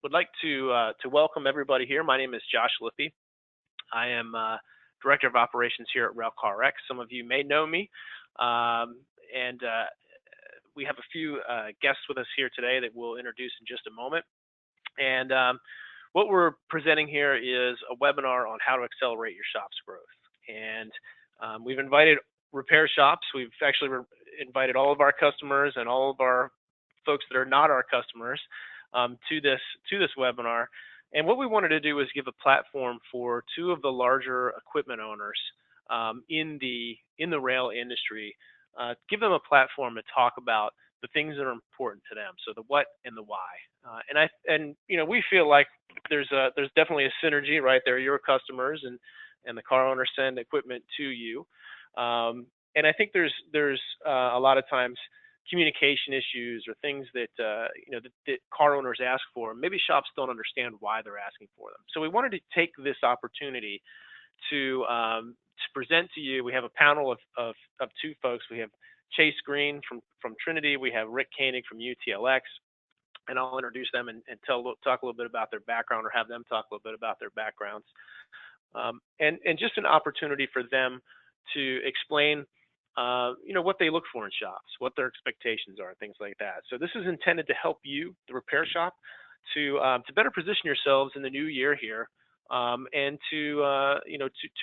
would like to welcome everybody here. My name is Josh Lippy. I am Director of Operations here at Railcar X. Some of you may know me, and we have a few guests with us here today that we'll introduce in just a moment. And what we're presenting here is a webinar on how to accelerate your shop's growth. And we've invited repair shops. We've actually invited all of our customers and all of our folks that are not our customers to this webinar. And what we wanted to do was give a platform for two of the larger equipment owners in the rail industry, give them a platform to talk about the things that are important to them, so the what and the why. And we feel like there's definitely a synergy, right? They're your customers, and the car owners send equipment to you. And I think there's a lot of times communication issues or things that that car owners ask for. Maybe shops don't understand why they're asking for them. So we wanted to take this opportunity to present to you. We have a panel of two folks. We have Chase Green from Trinity. We have Rick Koenig from UTLX, and I'll introduce them and talk a little bit about their background, or have them talk a little bit about their backgrounds, and just an opportunity for them to explain what they look for in shops, what their expectations are, things like that. So this is intended to help you, the repair shop, to better position yourselves in the new year here, and to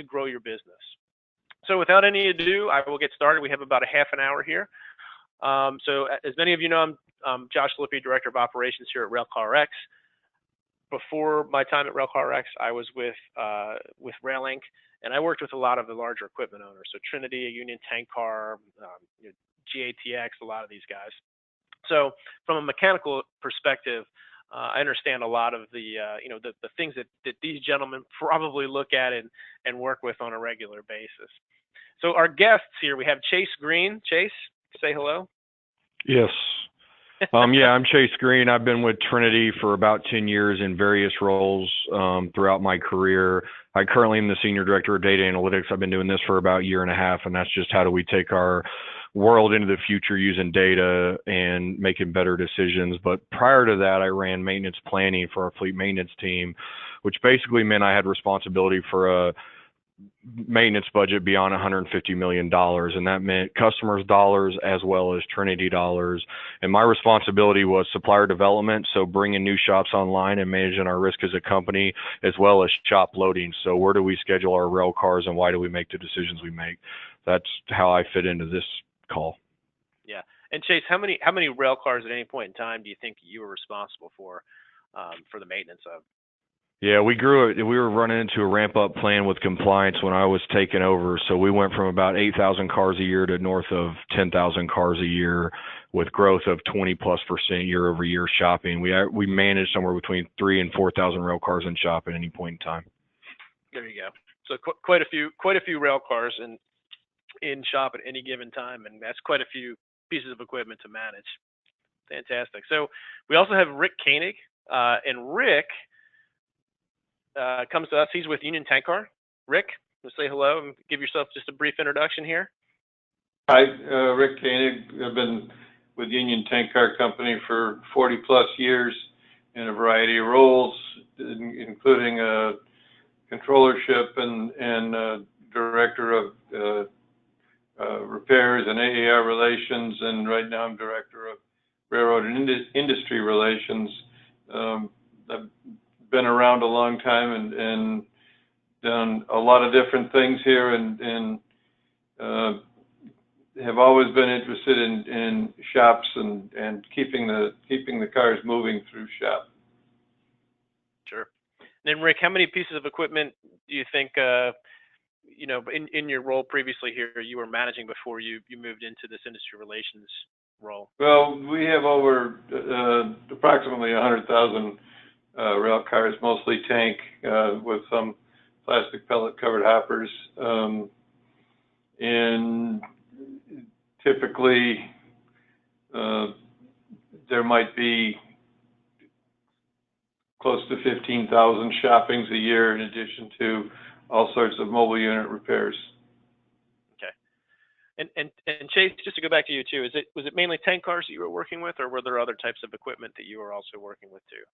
grow your business. So without any ado, I will get started. We have about a half an hour here. So as many of you know, I'm Josh Lippy, Director of Operations here at Railcar X. Before my time at Railcar X, I was with Rail Inc., and I worked with a lot of the larger equipment owners. So Trinity, Union Tank Car, GATX, a lot of these guys. So from a mechanical perspective, I understand a lot of the things that these gentlemen probably look at and work with on a regular basis. So our guests here, we have Chase Green. Chase, say hello. Yes. Yeah, I'm Chase Green. I've been with Trinity for about 10 years in various roles throughout my career. I currently am the Senior Director of Data Analytics. I've been doing this for about a year and a half, and that's just how do we take our world into the future using data and making better decisions. But prior to that, I ran maintenance planning for our fleet maintenance team, which basically meant I had responsibility for a maintenance budget beyond $150 million, and that meant customers' dollars as well as Trinity dollars. And my responsibility was supplier development, so bringing new shops online and managing our risk as a company, as well as shop loading. So where do we schedule our rail cars, and why do we make the decisions we make? That's how I fit into this call. Yeah. And Chase, how many rail cars at any point in time do you think you were responsible for the maintenance of? Yeah, we were running into a ramp-up plan with compliance when I was taking over. So we went from about 8,000 cars a year to north of 10,000 cars a year, with growth of 20+% year-over-year shopping. We managed somewhere between 3,000 and 4,000 rail cars in shop at any point in time. There you go. So quite a few rail cars in shop at any given time, and that's quite a few pieces of equipment to manage. Fantastic. So we also have Rick Koenig, and Rick comes to us. He's with Union Tank Car. Rick, say hello and give yourself just a brief introduction here. Hi, Rick Koenig. I've been with Union Tank Car Company for 40+ years in a variety of roles, including controllership and director of repairs and AAR relations, and right now I'm director of railroad and industry relations. I've been around a long time and done a lot of different things here, and have always been interested in shops and keeping the cars moving through shop. Sure. And then Rick, how many pieces of equipment do you think in your role previously here you were managing before you moved into this industry relations role? Well, we have over approximately 100,000 rail cars, mostly tank, with some plastic pellet covered hoppers, and typically there might be close to 15,000 shoppings a year, in addition to all sorts of mobile unit repairs. Okay. And Chase, just to go back to you too, was it mainly tank cars that you were working with, or were there other types of equipment that you were also working with too?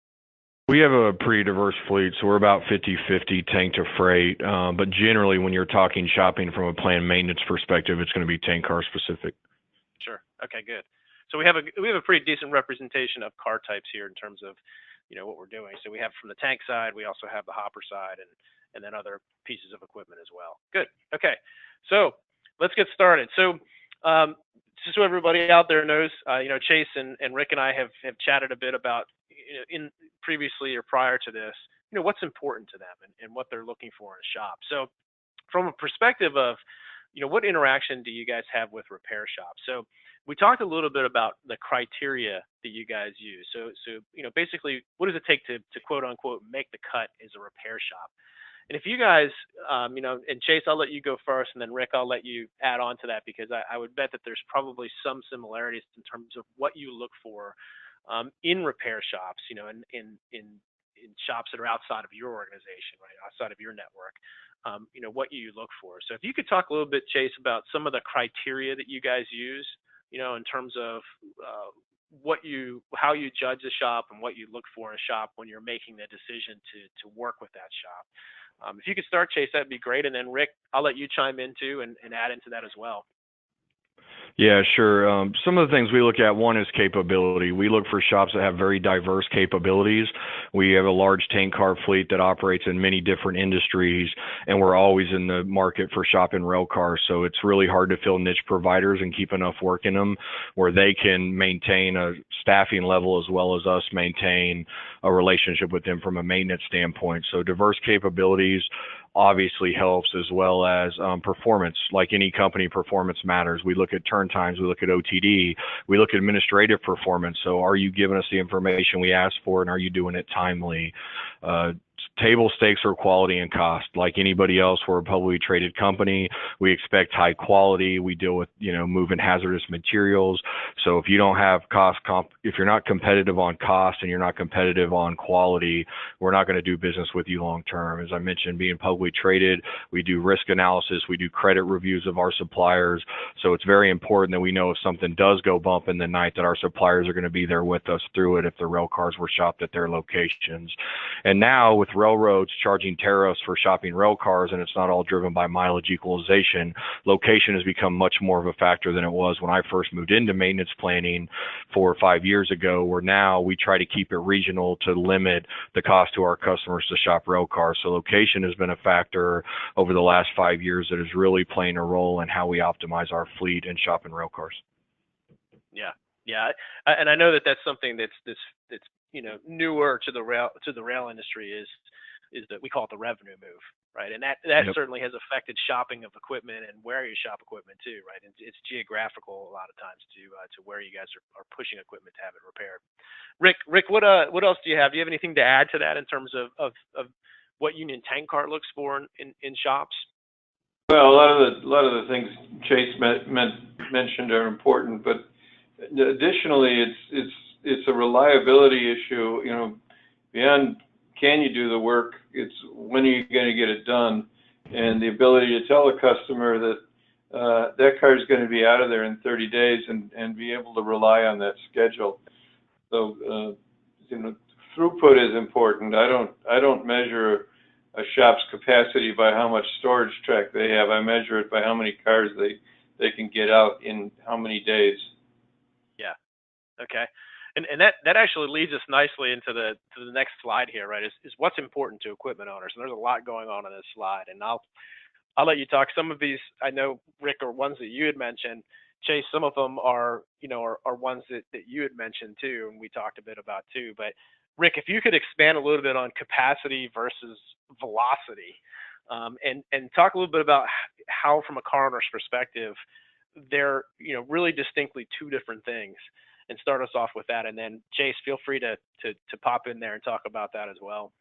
We have a pretty diverse fleet, so we're about 50-50 tank to freight. But generally, when you're talking shopping from a planned maintenance perspective, it's going to be tank car specific. Sure. Okay, good. So we have a pretty decent representation of car types here in terms of, what we're doing. So we have from the tank side, we also have the hopper side, and then other pieces of equipment as well. Good. Okay. So let's get started. So just so everybody out there knows, Chase and Rick and I have chatted a bit about, in previously or prior to this, what's important to them and what they're looking for in a shop. So from a perspective of, what interaction do you guys have with repair shops? So we talked a little bit about the criteria that you guys use. So basically, what does it take to quote unquote make the cut as a repair shop? And if you guys, and Chase, I'll let you go first, and then Rick, I'll let you add on to that, because I would bet that there's probably some similarities in terms of what you look for in repair shops, in shops that are outside of your organization, right, outside of your network. What you look for. So if you could talk a little bit, Chase, about some of the criteria that you guys use, in terms of how you judge a shop and what you look for in a shop when you're making the decision to work with that shop. If you could start, Chase, that'd be great. And then Rick, I'll let you chime in too and add into that as well. Yeah, sure. Some of the things we look at, one is capability. We look for shops that have very diverse capabilities. We have a large tank car fleet that operates in many different industries, and we're always in the market for shop and rail cars. So it's really hard to fill niche providers and keep enough work in them where they can maintain a staffing level as well as us maintain a relationship with them from a maintenance standpoint. So diverse capabilities obviously helps, as well as performance. Like any company, performance matters. We look at turn times, we look at OTD, we look at administrative performance. So are you giving us the information we asked for, and are you doing it timely? Table stakes are quality and cost. Like anybody else, we're a publicly traded company. We expect high quality. We deal with, moving hazardous materials. So if you don't have if you're not competitive on cost and you're not competitive on quality, we're not going to do business with you long term. As I mentioned, being publicly traded, we do risk analysis, we do credit reviews of our suppliers. So it's very important that we know if something does go bump in the night, that our suppliers are going to be there with us through it if the rail cars were shopped at their locations. And now with railroads charging tariffs for shopping rail cars, and it's not all driven by mileage equalization, location has become much more of a factor than it was when I first moved into maintenance planning 4 or 5 years ago, where now we try to keep it regional to limit the cost to our customers to shop rail cars. So location has been a factor over the last 5 years that is really playing a role in how we optimize our fleet and shopping rail cars. Yeah, and I know that that's something that's newer to the rail industry is that we call it the revenue move, right? And that yep. Certainly has affected shopping of equipment and where you shop equipment too, right? It's geographical a lot of times to where you guys are pushing equipment to have it repaired. Rick, what else do you have? Do you have anything to add to that in terms of what Union Tank Car looks for in shops? Well, a lot of the things Chase mentioned are important, but additionally, it's a reliability issue. Beyond can you do the work, it's when are you going to get it done, and the ability to tell a customer that that car is going to be out of there in 30 days and be able to rely on that schedule. So throughput is important. I don't measure a shop's capacity by how much storage track they have. I measure it by how many cars they can get out in how many days. Yeah. Okay. And that actually leads us nicely into the next slide here, right? Is what's important to equipment owners. And there's a lot going on in this slide. And I'll let you talk. Some of these, I know, Rick, are ones that you had mentioned. Chase, some of them are ones that you had mentioned too, and we talked a bit about too. But Rick, if you could expand a little bit on capacity versus velocity, and talk a little bit about how, from a car owner's perspective, they're really distinctly two different things, and start us off with that. And then Chase, feel free to pop in there and talk about that as well.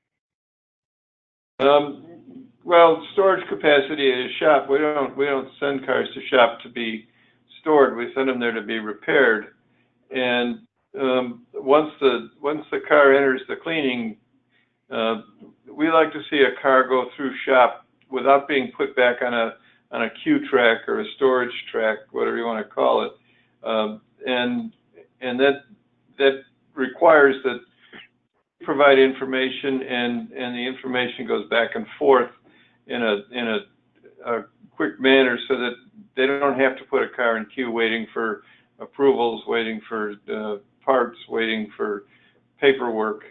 Well, storage capacity at a shop, we don't send cars to shop to be stored. We send them there to be repaired. And once the car enters the cleaning, we like to see a car go through shop without being put back on a queue track or a storage track, whatever you want to call it. And that requires that provide information, and the information goes back and forth in a quick manner, so that they don't have to put a car in queue waiting for approvals, waiting for parts, waiting for paperwork.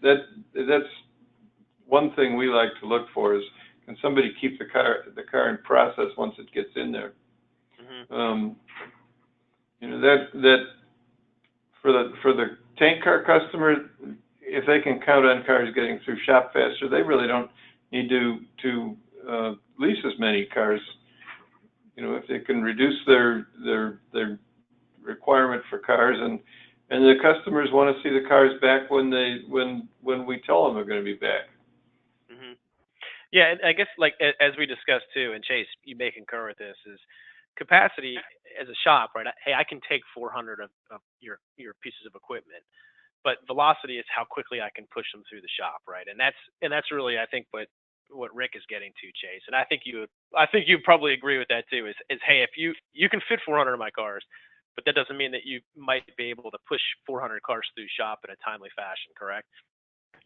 That's one thing we like to look for, is can somebody keep the car in process once it gets in there. Mm-hmm. That for the tank car customer, if they can count on cars getting through shop faster, they really don't need to lease as many cars. If they can reduce their requirement for cars, and the customers want to see the cars back when we tell them they're going to be back. Mm-hmm. Yeah, and I guess, like, as we discussed too, and Chase, you may concur with this, is capacity as a shop, right? Hey, I can take 400 of your pieces of equipment, but velocity is how quickly I can push them through the shop, right? And that's really, I think, what Rick is getting to, Chase. And I think you probably agree with that too. Is hey, if you can fit 400 of my cars, but that doesn't mean that you might be able to push 400 cars through shop in a timely fashion, correct?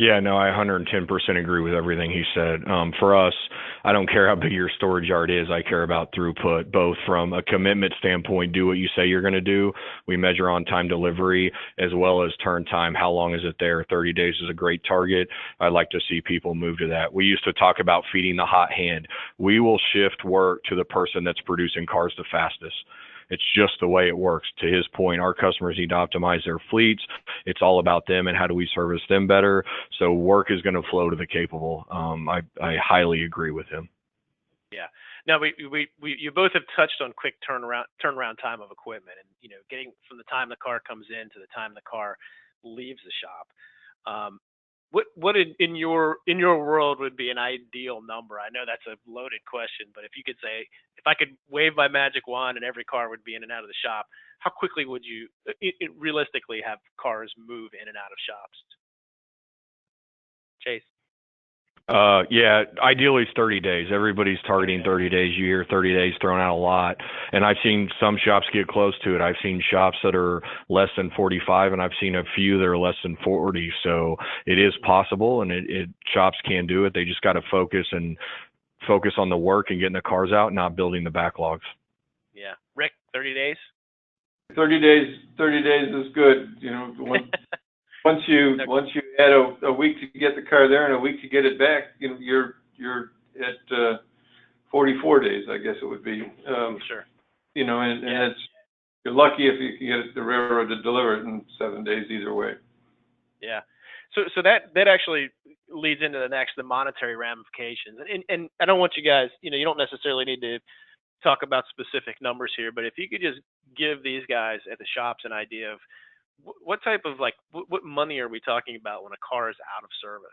Yeah, no, I 110% agree with everything he said. For us, I don't care how big your storage yard is. I care about throughput, both from a commitment standpoint, do what you say you're going to do. We measure on-time delivery, as well as turn time. How long is it there? 30 days is a great target. I'd like to see people move to that. We used to talk about feeding the hot hand. We will shift work to the person that's producing cars the fastest. It's just the way it works. To his point, our customers need to optimize their fleets. It's all about them and how do we service them better. So work is going to flow to the capable. I highly agree with him. Yeah. Now you both have touched on quick turnaround time of equipment, and getting from the time the car comes in to the time the car leaves the shop. What in your world would be an ideal number? I know that's a loaded question, but if you could say, if I could wave my magic wand and every car would be in and out of the shop, how quickly would you realistically have cars move in and out of shops? Chase? Yeah, ideally it's 30 days. Everybody's targeting 30 days. You hear 30 days thrown out a lot. And I've seen some shops get close to it. I've seen shops that are less than 45, and I've seen a few that are less than 40. So it is possible, and shops can do it. They just got to focus on the work and getting the cars out, not building the backlogs. Yeah. Rick, 30 days? 30 days is good. Once you add a week to get the car there and a week to get it back, you're at 44 days, I guess it would be. Sure. And you're lucky if you can get the railroad to deliver it in 7 days either way. Yeah. So that actually leads into the monetary ramifications. And I don't want you guys, you don't necessarily need to talk about specific numbers here, but if you could just give these guys at the shops an idea of what type of, like, what money are we talking about when a car is out of service?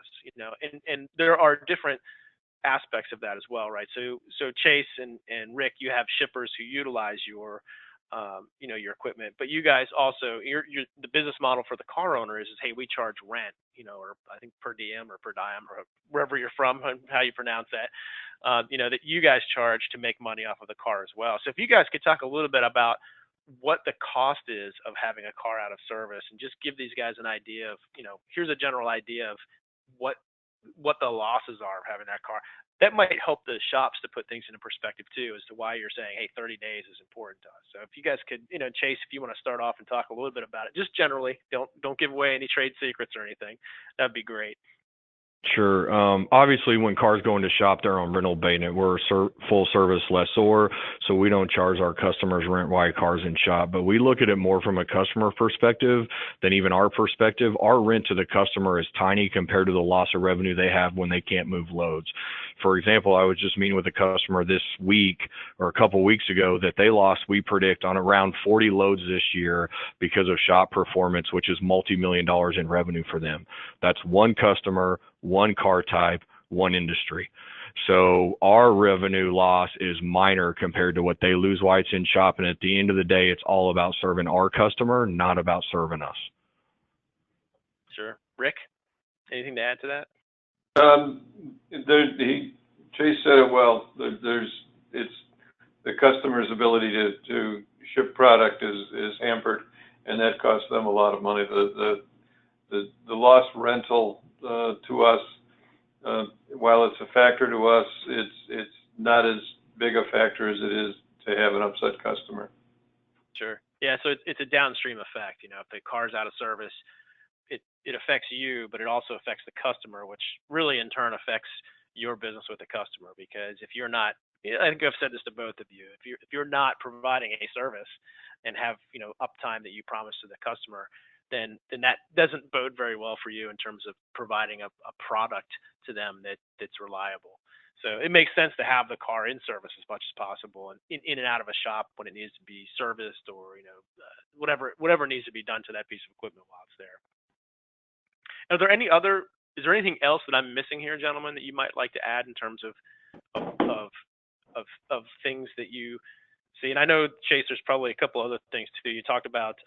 And there are different aspects of that as well, right? So Chase and Rick, you have shippers who utilize your your equipment, but you guys also, the business model for the car owner is hey, we charge rent, or I think per diem or per diem or wherever you're from, how you pronounce that, that you guys charge to make money off of the car as well. So if you guys could talk a little bit about what the cost is of having a car out of service, and just give these guys an idea of, here's a general idea of what the losses are of having that car. That might help the shops to put things into perspective too, as to why you're saying, hey, 30 days is important to us. So if you guys could, Chase, if you want to start off and talk a little bit about it, just generally, don't give away any trade secrets or anything. That'd be great. Sure. Obviously, when cars go into shop, they're on rental abatement. We're a full service lessor, so we don't charge our customers rent while cars in shop. But we look at it more from a customer perspective than even our perspective. Our rent to the customer is tiny compared to the loss of revenue they have when they can't move loads. For example, I was just meeting with a customer this week or a couple weeks ago that they lost, we predict, on around 40 loads this year because of shop performance, which is multi-million dollars in revenue for them. That's one customer, one car type, one industry. So our revenue loss is minor compared to what they lose while it's in shop. And at the end of the day, it's all about serving our customer, not about serving us. Sure. Rick, anything to add to that? Chase said it well. It's the customer's ability to ship product is hampered, and that costs them a lot of money. lost rental to us, while it's a factor to us, it's not as big a factor as it is to have an upset customer. Sure. Yeah. So it's a downstream effect. You know, if the car's out of service, it affects you, but it also affects the customer, which really in turn affects your business with the customer. Because if you're not, I think I've said this to both of you, if you're not providing a service and have, you know, uptime that you promise to the customer, then that doesn't bode very well for you in terms of providing a product to them that's reliable. So it makes sense to have the car in service as much as possible and in and out of a shop when it needs to be serviced, or, you know, whatever needs to be done to that piece of equipment while it's there. Is there anything else that I'm missing here, gentlemen, that you might like to add in terms of things that you see? And I know, Chase, there's probably a couple other things too. You talked about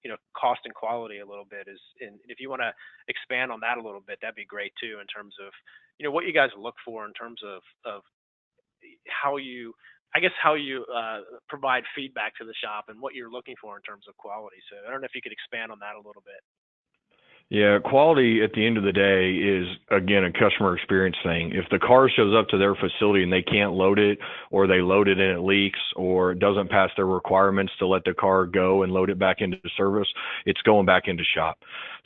you know, cost and quality a little bit, and if you want to expand on that a little bit, that'd be great too, in terms of, you know, what you guys look for in terms of how you provide feedback to the shop and what you're looking for in terms of quality. So I don't know if you could expand on that a little bit. Yeah, quality at the end of the day is, again, a customer experience thing. If the car shows up to their facility and they can't load it, or they load it and it leaks, or it doesn't pass their requirements to let the car go and load it back into service, it's going back into shop.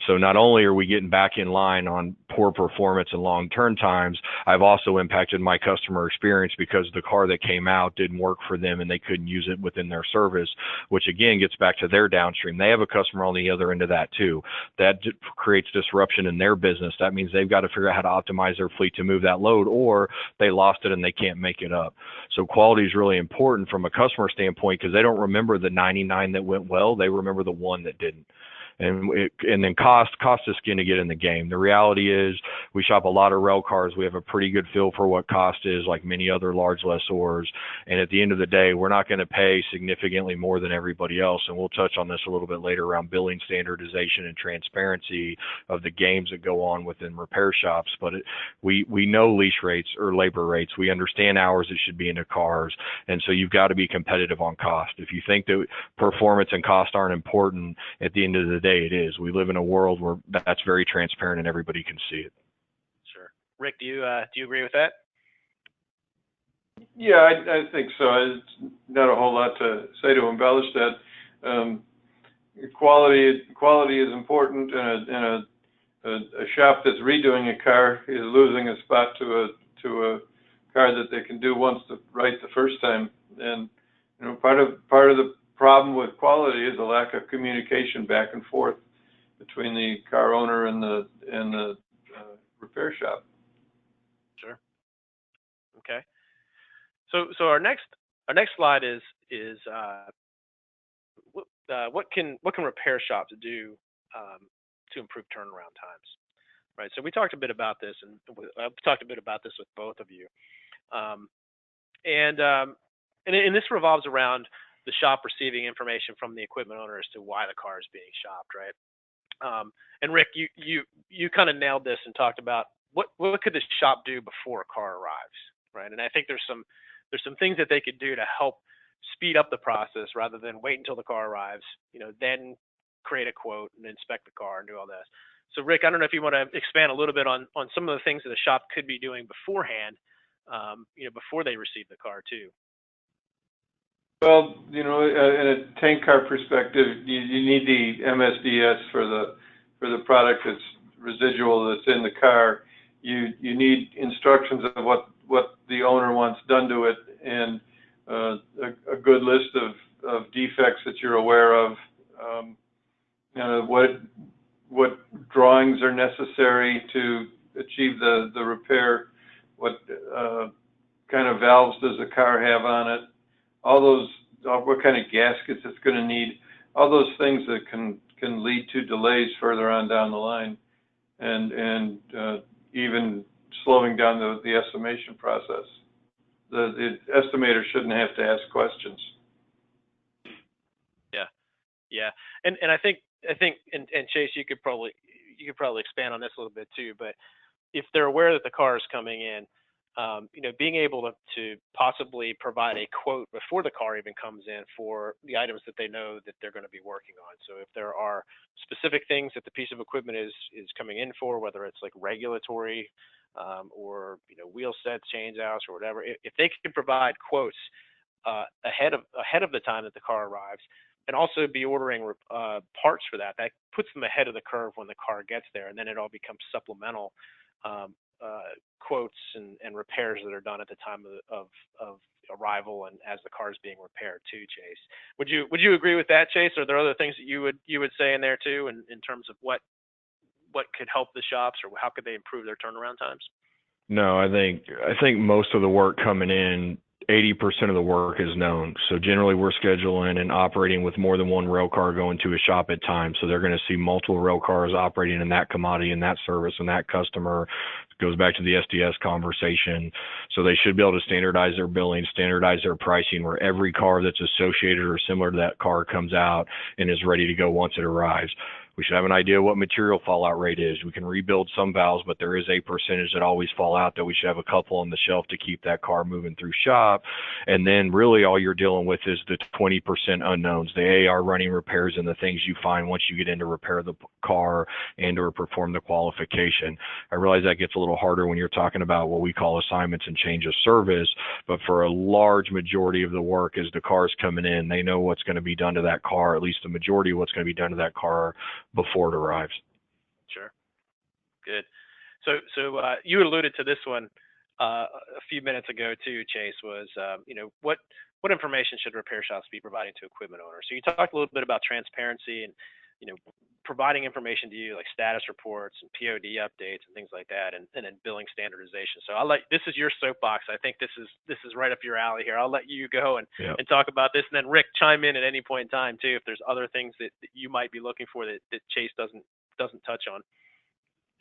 So not only are we getting back in line on poor performance and long turn times, I've also impacted my customer experience because the car that came out didn't work for them and they couldn't use it within their service, which again gets back to their downstream. They have a customer on the other end of that too. That creates disruption in their business. That means they've got to figure out how to optimize their fleet to move that load, or they lost it and they can't make it up. So quality is really important from a customer standpoint, because they don't remember the 99 that went well. They remember the one that didn't. And then cost is going to get in the game. The reality is we shop a lot of rail cars. We have a pretty good feel for what cost is, like many other large lessors. And at the end of the day, we're not going to pay significantly more than everybody else. And we'll touch on this a little bit later around billing standardization and transparency of the games that go on within repair shops. But we know lease rates or labor rates. We understand hours that should be in the cars. And so you've got to be competitive on cost. If you think that performance and cost aren't important, at the end of the day, it is. We live in a world where that's very transparent and everybody can see it. Sure. Rick, do you agree with that? Yeah, I think so. It's not a whole lot to say to embellish that. Quality is important, and a shop that's redoing a car is losing a spot to a car that they can do right the first time. And you know, part of the problem with quality is a lack of communication back and forth between the car owner and the repair shop. Sure. Okay. So our next slide is what can repair shops do to improve turnaround times, right? So we talked a bit about this, and I've talked a bit about this with both of you, and this revolves around the shop receiving information from the equipment owner as to why the car is being shopped, right? And Rick, you kind of nailed this and talked about what could the shop do before a car arrives, right? And I think there's some things that they could do to help speed up the process rather than wait until the car arrives, you know, then create a quote and inspect the car and do all this. So Rick, I don't know if you want to expand a little bit on some of the things that the shop could be doing beforehand, you know, before they receive the car too. Well, you know, in a tank car perspective, you need the MSDS for the product that's residual that's in the car. You need instructions of what the owner wants done to it, and a good list of defects that you're aware of. What drawings are necessary to achieve the repair? What kind of valves does the car have on it? All those, what kind of gaskets it's going to need, all those things that can lead to delays further on down the line, and even slowing down the estimation process. The estimator shouldn't have to ask questions. Yeah, and I think and Chase, you could probably expand on this a little bit too. But if they're aware that the car is coming in, being able to possibly provide a quote before the car even comes in for the items that they know that they're going to be working on. So if there are specific things that the piece of equipment is coming in for, whether it's like regulatory or wheel sets, change outs, or whatever, if they can provide quotes ahead of the time that the car arrives, and also be ordering parts for that puts them ahead of the curve when the car gets there, and then it all becomes supplemental quotes and repairs that are done at the time of arrival and as the car is being repaired too. Chase, would you agree with that, Chase? Are there other things that you would say in there too, in terms of what could help the shops, or how could they improve their turnaround times? No, I think most of the work coming in, 80% of the work is known. So generally we're scheduling and operating with more than one rail car going to a shop at times. So they're going to see multiple rail cars operating in that commodity and that service and that customer. It goes back to the SDS conversation. So they should be able to standardize their billing, standardize their pricing, where every car that's associated or similar to that car comes out and is ready to go once it arrives. We should have an idea what material fallout rate is. We can rebuild some valves, but there is a percentage that always fall out that we should have a couple on the shelf to keep that car moving through shop. And then really all you're dealing with is the 20% unknowns, the AR running repairs and the things you find once you get in to repair the car and or perform the qualification. I realize that gets a little harder when you're talking about what we call assignments and change of service, but for a large majority of the work as the car's coming in, they know what's going to be done to that car, at least the majority of what's going to be done to that car before it arrives. Sure. Good. So you alluded to this one a few minutes ago too, Chase, was what information should repair shops be providing to equipment owners? So you talked a little bit about transparency and providing information to you, like status reports and POD updates and things like that, and then billing standardization. So this is your soapbox. I think this is right up your alley here. I'll let you go and talk about this, and then Rick, chime in at any point in time too if there's other things that you might be looking for that Chase doesn't touch on.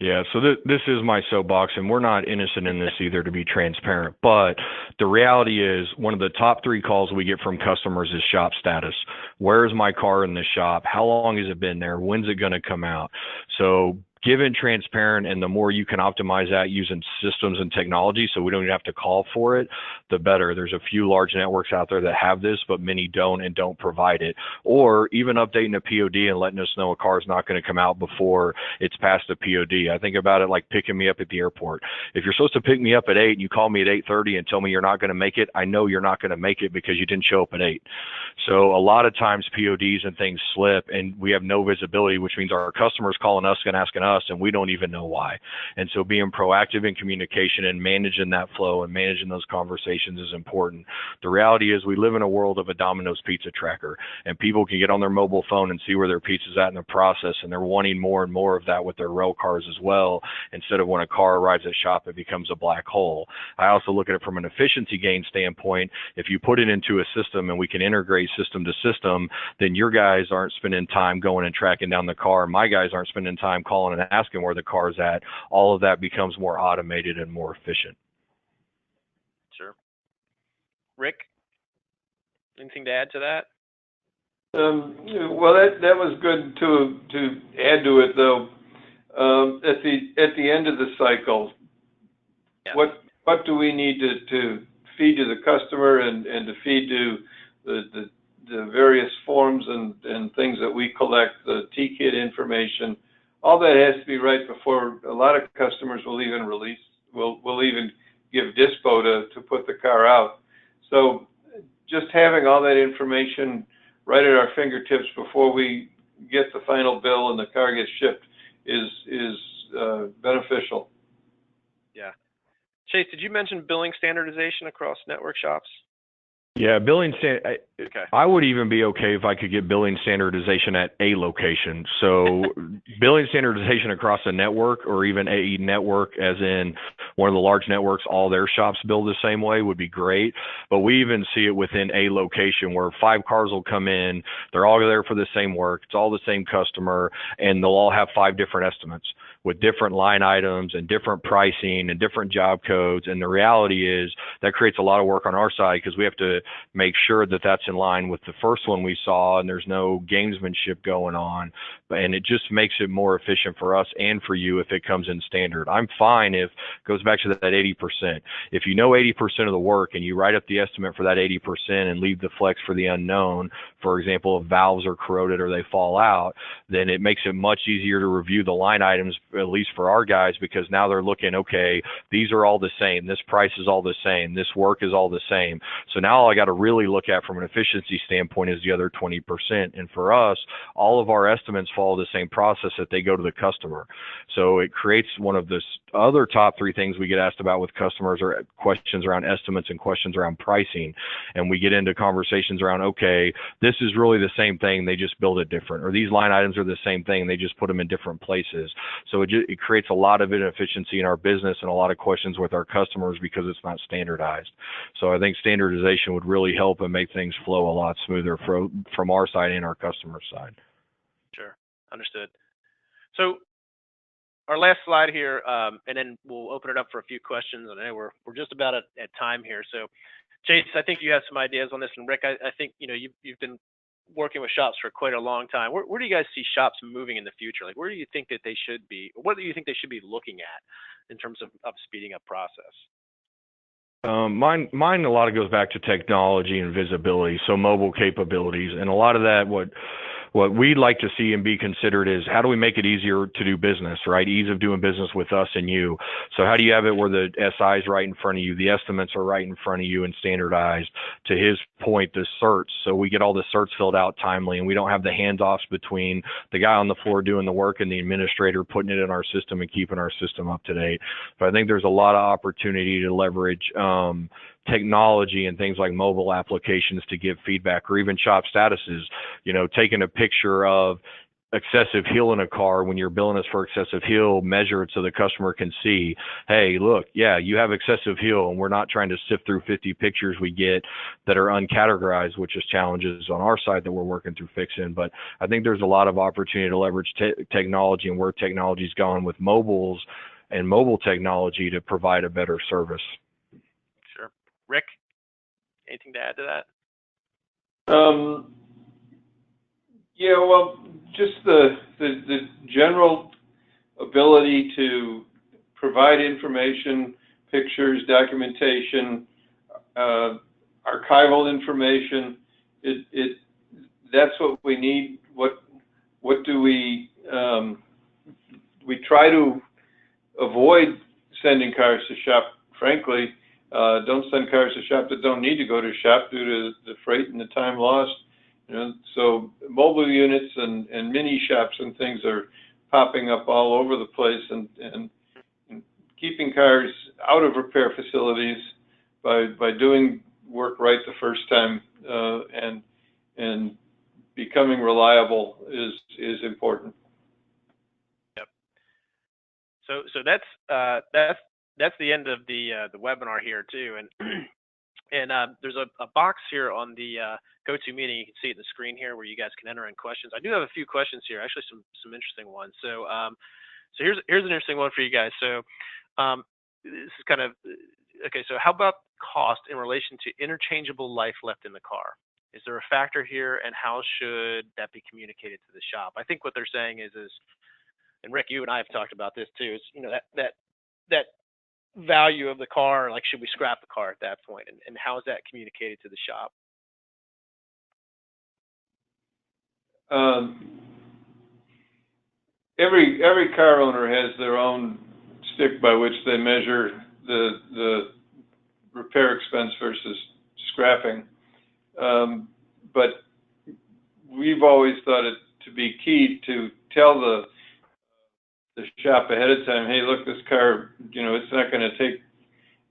Yeah, so this is my soapbox, and we're not innocent in this either, to be transparent. But the reality is one of the top 3 calls we get from customers is shop status. Where is my car in the shop? How long has it been there? When's it going to come out? So given transparent, and the more you can optimize that using systems and technology so we don't even have to call for it, the better. There's a few large networks out there that have this, but many don't and don't provide it. Or even updating a POD and letting us know a car is not going to come out before it's past the POD. I think about it like picking me up at the airport. If you're supposed to pick me up at 8 and you call me at 8:30 and tell me you're not going to make it, I know you're not going to make it because you didn't show up at 8. So a lot of times PODs and things slip and we have no visibility, which means our customers calling us and asking us, and we don't even know why. And so being proactive in communication and managing that flow and managing those conversations is important. The reality is we live in a world of a Domino's pizza tracker, and people can get on their mobile phone and see where their pizza's at in the process, and they're wanting more and more of that with their rail cars as well. Instead of when a car arrives at shop, it becomes a black hole. I also look at it from an efficiency gain standpoint. If you put it into a system and we can integrate system to system, then your guys aren't spending time going and tracking down the car. My guys aren't spending time calling and asking where the car's at. All of that becomes more automated and more efficient. Sure. Rick, anything to add to that? Well, that was good to add to it, though. At the end of the cycle, what do we need to feed to the customer and to feed to the various forms and things that we collect, the T-kit information? All that has to be right before a lot of customers will even will even give dispo to put the car out. So just having all that information right at our fingertips before we get the final bill and the car gets shipped is beneficial. Yeah. Chase, did you mention billing standardization across network shops? Yeah, I would even be okay if I could get billing standardization at a location. So billing standardization across a network, or even a network, as in one of the large networks, all their shops bill the same way, would be great. But we even see it within a location where 5 cars will come in, they're all there for the same work, it's all the same customer, and they'll all have 5 different estimates with different line items and different pricing and different job codes. And the reality is that creates a lot of work on our side because we have to make sure that that's in line with the first one we saw and there's no gamesmanship going on. and it just makes it more efficient for us and for you if it comes in standard. I'm fine if it goes back to that 80%. If you know 80% of the work and you write up the estimate for that 80% and leave the flex for the unknown, for example, if valves are corroded or they fall out, then it makes it much easier to review the line items, at least for our guys, because now they're looking, okay, these are all the same. This price is all the same. This work is all the same. So now all I got to really look at from an efficiency standpoint is the other 20%. And for us, all of our estimates follow the same process that they go to the customer. So it creates one of the other top 3 things we get asked about with customers are questions around estimates and questions around pricing. And we get into conversations around, okay, this is really the same thing, they just build it different, or these line items are the same thing, they just put them in different places. So it creates a lot of inefficiency in our business and a lot of questions with our customers because it's not standardized. So I think standardization would really help and make things flow a lot smoother from our side and our customer side. Sure, understood. So our last slide here, and then we'll open it up for a few questions. And I know we're just about at time here. So Chase, I think you have some ideas on this, and Rick, I think you've been working with shops for quite a long time. Where do you guys see shops moving in the future? Like, where do you think that they should be? What do you think they should be looking at in terms of speeding up process? Mine a lot of goes back to technology and visibility, so mobile capabilities, and a lot of that what we'd like to see and be considered is how do we make it easier to do business, right? Ease of doing business with us and you. So how do you have it where the SI is right in front of you, the estimates are right in front of you and standardized? To his point, the certs, so we get all the certs filled out timely and we don't have the handoffs between the guy on the floor doing the work and the administrator putting it in our system and keeping our system up to date. But I think there's a lot of opportunity to leverage technology and things like mobile applications to give feedback, or even shop statuses, taking a picture of excessive heel in a car when you're billing us for excessive heel, measure it so the customer can see, hey, look, yeah, you have excessive heel, and we're not trying to sift through 50 pictures we get that are uncategorized, which is challenges on our side that we're working through fixing. But I think there's a lot of opportunity to leverage technology and where technology's gone with mobiles and mobile technology to provide a better service. Sure. Rick, anything to add to that? Yeah, well, just the general ability to provide information, pictures, documentation, archival information. That's what we need. What do we try to avoid sending cars to shop, frankly. Don't send cars to shop that don't need to go to shop due to the freight and the time lost. So mobile units and mini shops and things are popping up all over the place, and keeping cars out of repair facilities by doing work right the first time and becoming reliable is important. Yep. So that's the end of the webinar here too, and there's a box here on the GoToMeeting. You can see it in the screen here where you guys can enter in questions. I do have a few questions here, actually some interesting ones. So here's an interesting one for you guys. So this is kind of okay. So how about cost in relation to interchangeable life left in the car? Is there a factor here, and how should that be communicated to the shop? I think what they're saying is, and Rick, you and I have talked about this too, is that value of the car, like should we scrap the car at that point, and how is that communicated to the shop? Every car owner has their own stick by which they measure the repair expense versus scrapping. But we've always thought it to be key to tell the shop ahead of time, hey, look, this car, it's not going to take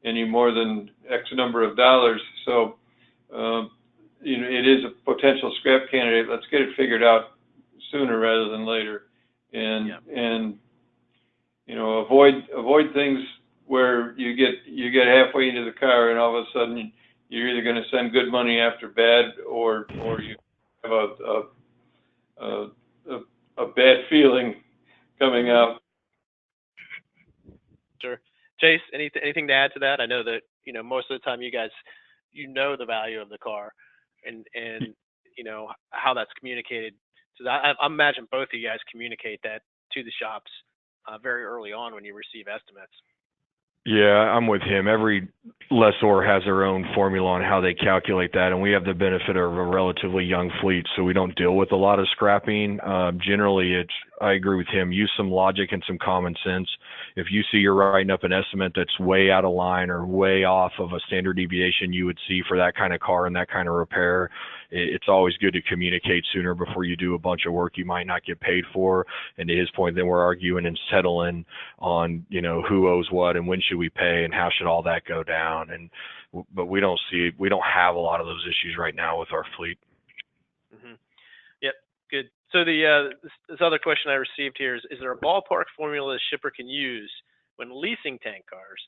any more than X number of dollars. So, it is a potential scrap candidate. Let's get it figured out sooner rather than later. And avoid things where you get halfway into the car and all of a sudden you're either going to send good money after bad, or you have a bad feeling coming out. Sure. Chase, anything to add to that? I know that most of the time you guys the value of the car and how that's communicated So I imagine both of you guys communicate that to the shops very early on when you receive estimates. Yeah, I'm with him. Every lessor has their own formula on how they calculate that, and we have the benefit of a relatively young fleet, so we don't deal with a lot of scrapping. Generally, I agree with him. Use some logic and some common sense. If you see you're writing up an estimate that's way out of line or way off of a standard deviation you would see for that kind of car and that kind of repair, it's always good to communicate sooner before you do a bunch of work you might not get paid for. And to his point, then we're arguing and settling on, who owes what and when should we pay and how should all that go down. But we don't have a lot of those issues right now with our fleet. Mm-hmm. Yep, good. So this other question I received here is there a ballpark formula the shipper can use when leasing tank cars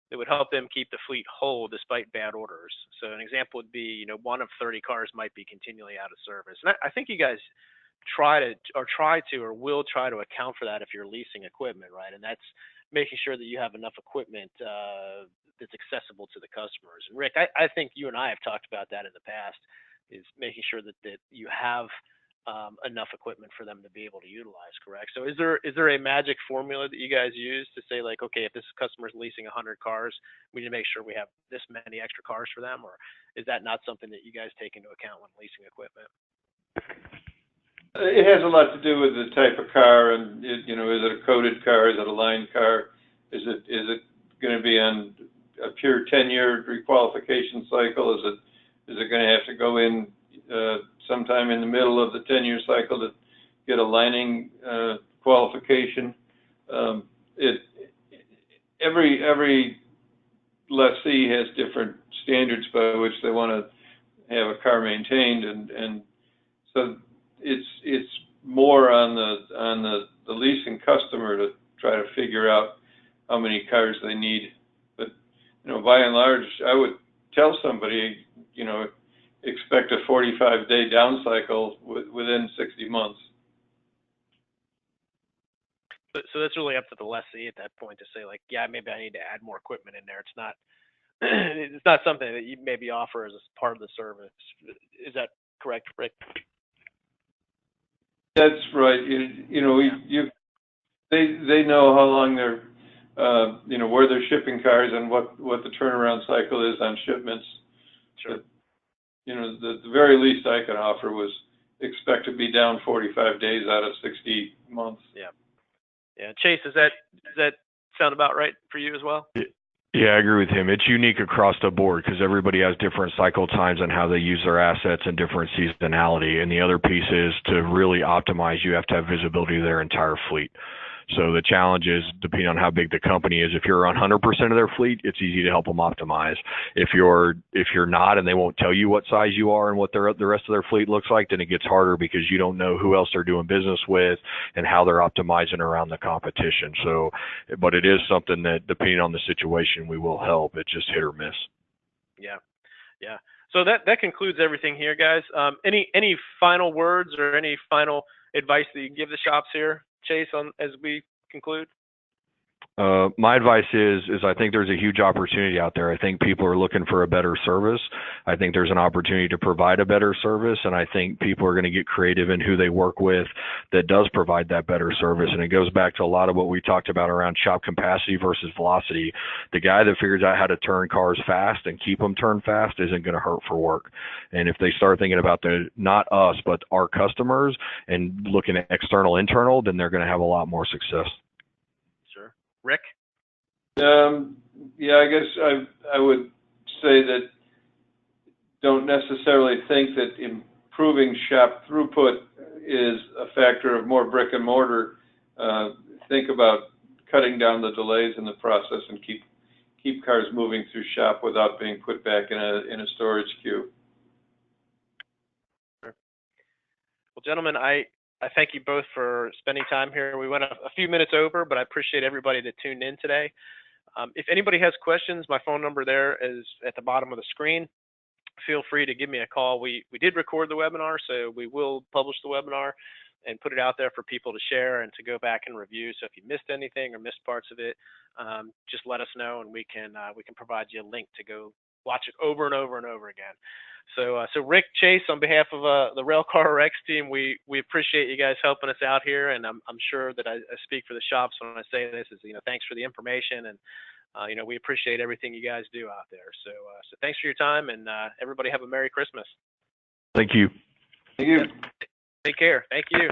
that would help them keep the fleet whole despite bad orders? So an example would be, one of 30 cars might be continually out of service. And I think you guys will try to account for that if you're leasing equipment, right? And that's making sure that you have enough equipment that's accessible to the customers. And Rick, I think you and I have talked about that in the past, is making sure that you have enough equipment for them to be able to utilize, correct? So is there a magic formula that you guys use to say, like, okay, if this customer is leasing 100 cars, we need to make sure we have this many extra cars for them? Or is that not something that you guys take into account when leasing equipment? It has a lot to do with the type of car, and is it a coated car? Is it a line car? Is it going to be on a pure 10-year requalification cycle? Is it going to have to go in sometime in the middle of the 10-year cycle to get a lining qualification? Every lessee has different standards by which they want to have a car maintained, and so it's more on the leasing customer to try to figure out how many cars they need. But by and large, I would tell somebody, expect a 45-day down cycle within 60 months. So that's really up to the lessee at that point to say, like, yeah, maybe I need to add more equipment in there. It's not something that you maybe offer as a part of the service. Is that correct, Rick? That's right. They know how long they're, where they're shipping cars and what the turnaround cycle is on shipments. Sure. But, the very least I could offer was expect to be down 45 days out of 60 months. Yeah. Yeah. Chase, does that sound about right for you as well? Yeah, I agree with him. It's unique across the board because everybody has different cycle times on how they use their assets and different seasonality. And the other piece is to really optimize, you have to have visibility of their entire fleet. So the challenge is, depending on how big the company is, if you're on 100% of their fleet, it's easy to help them optimize. If you're not, and they won't tell you what size you are and what the rest of their fleet looks like, then it gets harder because you don't know who else they're doing business with and how they're optimizing around the competition. So, but it is something that, depending on the situation, we will help. It's just hit or miss. Yeah. Yeah. So that concludes everything here, guys. Any final words or any final advice that you can give the shops here, Chase, as we conclude? My advice is I think there's a huge opportunity out there. I think people are looking for a better service. I think there's an opportunity to provide a better service, and I think people are going to get creative in who they work with that does provide that better service. And it goes back to a lot of what we talked about around shop capacity versus velocity. The guy that figures out how to turn cars fast and keep them turned fast isn't going to hurt for work. And if they start thinking about not us, but our customers and looking at external, internal, then they're going to have a lot more success. Sure. Rick? Yeah, I guess I would say that don't necessarily think that improving shop throughput is a factor of more brick and mortar. Think about cutting down the delays in the process and keep cars moving through shop without being put back in a storage queue. Sure. Well, gentlemen, I thank you both for spending time here. We went a few minutes over, but I appreciate everybody that tuned in today. If anybody has questions, my phone number there is at the bottom of the screen. Feel free to give me a call. We did record the webinar, so we will publish the webinar and put it out there for people to share and to go back and review. So if you missed anything or missed parts of it, just let us know, and we can provide you a link to go watch it over and over and over again. So, Rick, Chase, on behalf of the Railcar RX team, we appreciate you guys helping us out here, and I'm sure that I speak for the shops when I say this. Is thanks for the information, and we appreciate everything you guys do out there. So thanks for your time, and everybody have a Merry Christmas. Thank you. Thank you. Take care. Thank you.